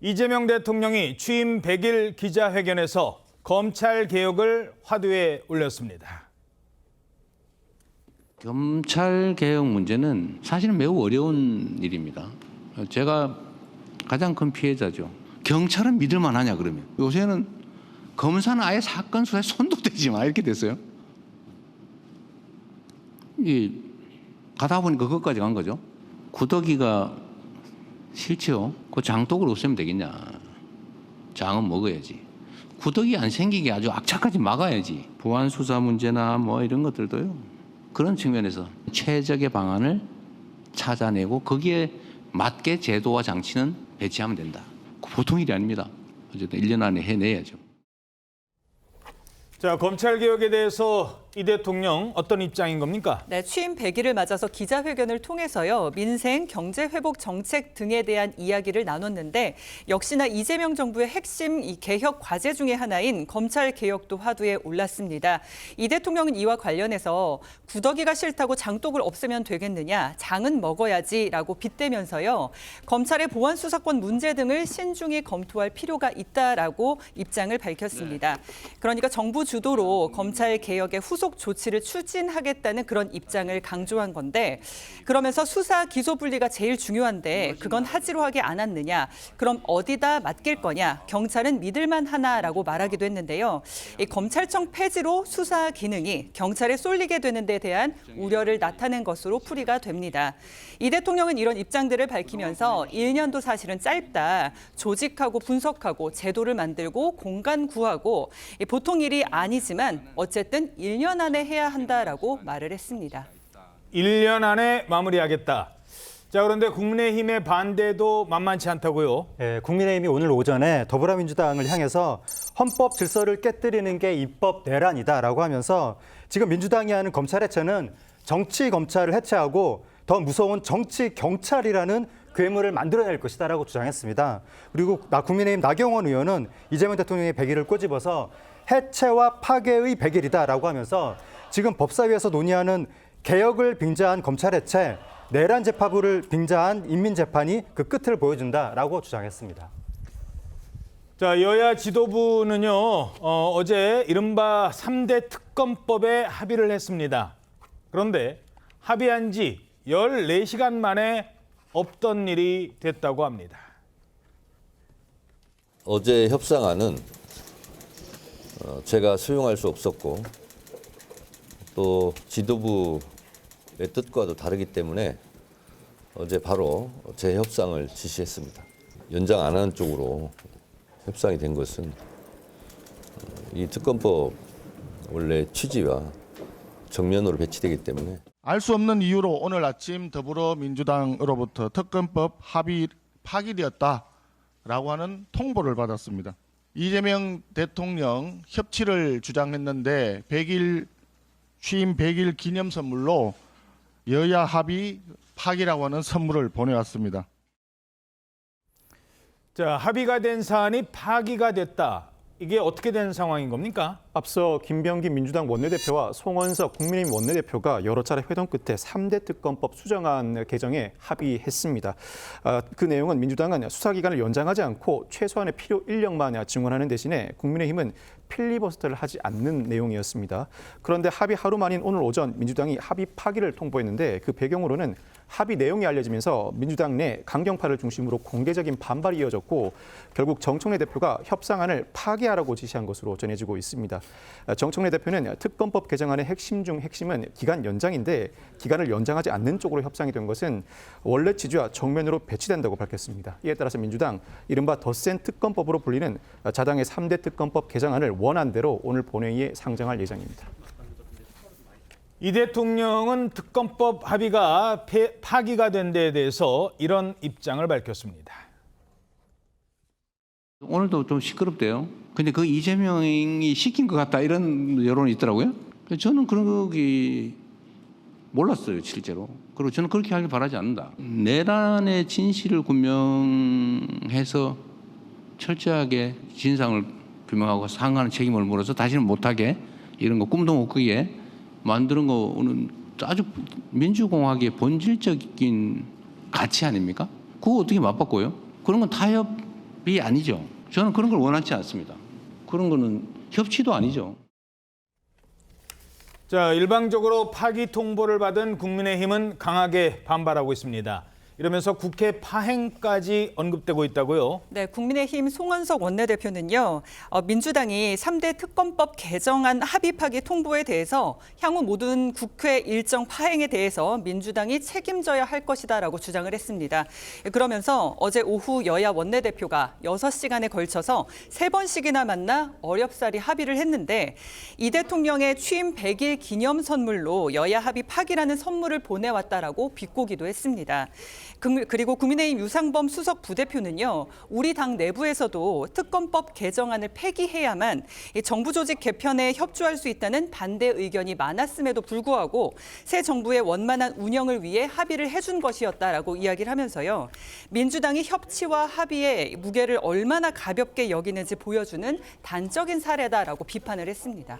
이재명 대통령이 취임 100일 기자회견에서 검찰 개혁을 화두에 올렸습니다. 검찰 개혁 문제는 사실은 매우 어려운 일입니다. 제가 가장 큰 피해자죠. 경찰은 믿을 만하냐 그러면. 요새는 검사는 아예 사건 수사에 손도 대지 마 이렇게 됐어요. 가다 보니까 그것까지 간 거죠. 구더기가 싫지요. 그 장독을 없애면 되겠냐. 장은 먹어야지. 구더기 안 생기게 아주 악착같이 막아야지. 보안 수사 문제나 뭐 이런 것들도요. 그런 측면에서 최적의 방안을 찾아내고 거기에 맞게 제도와 장치는 배치하면 된다. 보통 일이 아닙니다. 어쨌든 1년 안에 해내야죠. 자, 검찰 개혁에 대해서 이 대통령 어떤 입장인 겁니까? 네, 취임 100일을 맞아서 기자회견을 통해서요. 민생, 경제 회복 정책 등에 대한 이야기를 나눴는데 역시나 이재명 정부의 핵심 이 개혁 과제 중에 하나인 검찰 개혁도 화두에 올랐습니다. 이 대통령은 이와 관련해서 구더기가 싫다고 장독을 없애면 되겠느냐, 장은 먹어야지라고 빗대면서요. 검찰의 보안 수사권 문제 등을 신중히 검토할 필요가 있다라고 입장을 밝혔습니다. 그러니까 정부 주도로 검찰 개혁의 후속 조치를 추진하겠다는 그런 입장을 강조한 건데, 그러면서 수사 기소 분리가 제일 중요한데 그건 하지로 하게 안 왔느냐, 그럼 어디다 맡길 거냐, 경찰은 믿을만 하나라고 말하기도 했는데요. 이 검찰청 폐지로 수사 기능이 경찰에 쏠리게 되는 데 대한 우려를 나타낸 것으로 풀이가 됩니다. 이 대통령은 이런 입장들을 밝히면서 1년도 사실은 짧다, 조직하고 분석하고 제도를 만들고 공간 구하고 보통 일이 아니지만 어쨌든 1년 안에 해야 한다라고 말을 했습니다. 1년 안에 마무리하겠다. 자, 그런데 국민의힘의 반대도 만만치 않다고요? 네, 국민의힘이 오늘 오전에 더불어민주당을 향해서 헌법 질서를 깨뜨리는 게 입법 내란이다라고 하면서 지금 민주당이 하는 검찰 해체는 정치 검찰을 해체하고 더 무서운 정치 경찰이라는 괴물을 만들어낼 것이다라고 주장했습니다. 그리고 국민의힘 나경원 의원은 이재명 대통령의 100일을 꼬집어서 해체와 파괴의 100일이다라고 하면서 지금 법사위에서 논의하는 개혁을 빙자한 검찰 해체, 내란 재판부를 빙자한 인민재판이 그 끝을 보여준다라고 주장했습니다. 자, 여야 지도부는요, 어제 이른바 3대 특검법에 합의를 했습니다. 그런데 합의한 지 14시간 만에 없던 일이 됐다고 합니다. 어제 협상안은 제가 수용할 수 없었고 또 지도부의 뜻과도 다르기 때문에 어제 바로 재협상을 지시했습니다. 연장 안 하는 쪽으로 협상이 된 것은 이 특검법 원래 취지와 정면으로 배치되기 때문에 알 수 없는 이유로 오늘 아침 더불어민주당으로부터 특검법 합의 파기되었다라고 하는 통보를 받았습니다. 이재명 대통령 협치를 주장했는데 취임 100일 기념 선물로 여야 합의 파기라고 하는 선물을 보내왔습니다. 자, 합의가 된 사안이 파기가 됐다. 이게 어떻게 된 상황인 겁니까? 앞서 김병기 민주당 원내대표와 송원석 국민의힘 원내대표가 여러 차례 회동 끝에 3대 특검법 수정안 개정에 합의했습니다. 그 내용은 민주당은 수사기간을 연장하지 않고 최소한의 필요 인력만 증언하는 대신에 국민의힘은 필리버스터를 하지 않는 내용이었습니다. 그런데 합의 하루 만인 오늘 오전 민주당이 합의 파기를 통보했는데 그 배경으로는 합의 내용이 알려지면서 민주당 내 강경파를 중심으로 공개적인 반발이 이어졌고 결국 정청래 대표가 협상안을 파기하라고 지시한 것으로 전해지고 있습니다. 정청래 대표는 특검법 개정안의 핵심 중 핵심은 기간 연장인데 기간을 연장하지 않는 쪽으로 협상이 된 것은 원래 취지와 정면으로 배치된다고 밝혔습니다. 이에 따라서 민주당 이른바 더 센 특검법으로 불리는 자당의 3대 특검법 개정안을 원안대로 오늘 본회의에 상정할 예정입니다. 이 대통령은 특검법 합의가 파기가 된 데에 대해서 이런 입장을 밝혔습니다. 오늘도 좀 시끄럽대요. 근데 그 이재명이 시킨 것 같다 이런 여론이 있더라고요. 저는 그런 게 몰랐어요, 실제로. 그리고 저는 그렇게 하길 바라지 않는다. 내란의 진실을 규명해서 철저하게 진상을 규명하고 상하는 책임을 물어서 다시는 못하게 이런 거 꿈도 못 꾸게 만드는 거는 아주 민주공화국의 본질적인 가치 아닙니까? 그거 어떻게 맞바꿔요? 그런 건 타협 아니죠. 저는 그런 걸 원하지 않습니다. 그런 거는 협치도 아니죠. 자, 일방적으로 파기 통보를 받은 국민의힘은 강하게 반발하고 있습니다. 이러면서 국회 파행까지 언급되고 있다고요. 네, 국민의힘 송원석 원내대표는요, 민주당이 3대 특검법 개정안 합의 파기 통보에 대해서 향후 모든 국회 일정 파행에 대해서 민주당이 책임져야 할 것이다라고 주장을 했습니다. 그러면서 어제 오후 여야 원내대표가 6시간에 걸쳐서 3번씩이나 만나 어렵사리 합의를 했는데 이 대통령의 취임 100일 기념 선물로 여야 합의 파기라는 선물을 보내왔다라고 비꼬기도 했습니다. 그리고 국민의힘 유상범 수석 부대표는요, 우리 당 내부에서도 특검법 개정안을 폐기해야만 정부 조직 개편에 협조할 수 있다는 반대 의견이 많았음에도 불구하고 새 정부의 원만한 운영을 위해 합의를 해준 것이었다라고 이야기를 하면서요, 민주당이 협치와 합의의 무게를 얼마나 가볍게 여기는지 보여주는 단적인 사례다라고 비판을 했습니다.